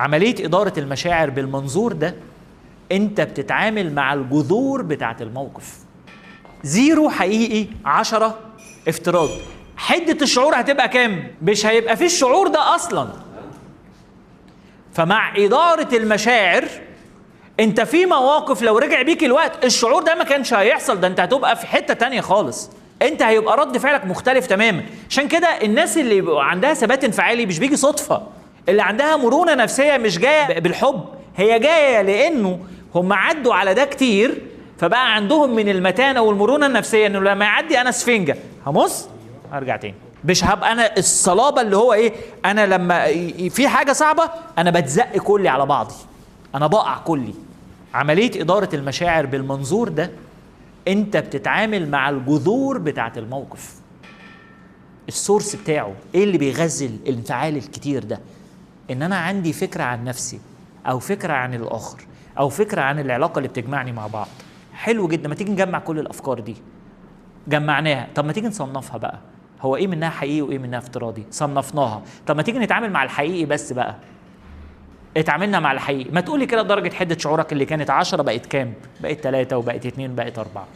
عملية إدارة المشاعر بالمنظور ده، أنت بتتعامل مع الجذور بتاعة الموقف. 0 حقيقي، 10 افتراض. حدة الشعور هتبقى كام؟ مش هيبقى فيه الشعور ده أصلا. فمع إدارة المشاعر أنت في مواقف لو رجع بيك الوقت الشعور ده ما كانش هيحصل، ده أنت هتبقى في حتة تانية خالص، أنت هيبقى رد فعلك مختلف تماما. عشان كده الناس اللي يبقوا عندها ثبات انفعالي مش بيجي صدفة، اللي عندها مرونة نفسية مش جاية بالحب، هي جاية لأنه هم عدوا على ده كتير، فبقى عندهم من المتانة والمرونة النفسية انه لما يعدي انا سفنجة همص هرجع تاني، مش هبقى انا الصلابة اللي هو ايه، انا لما في حاجة صعبة انا بتزق كلي على بعضي، انا بقع كلي. عملية إدارة المشاعر بالمنظور ده، انت بتتعامل مع الجذور بتاعت الموقف، السورس بتاعه ايه اللي بيغذي الانفعال الكتير ده. ان انا عندي فكرة عن نفسي او فكرة عن الاخر او فكرة عن العلاقة اللي بتجمعني مع بعض. حلو جدا، ما تيجي نجمع كل الافكار دي، جمعناها، طب ما تيجي نصنفها بقى، هو ايه منها حقيقي وايه منها افتراضي، صنفناها، طب ما تيجي نتعامل مع الحقيقي بس بقى. اتعاملنا مع الحقيقي، ما تقولي كده درجة حدة شعورك اللي كانت 10 بقت كام؟ بقت 3 وبقت 2 بقت 4.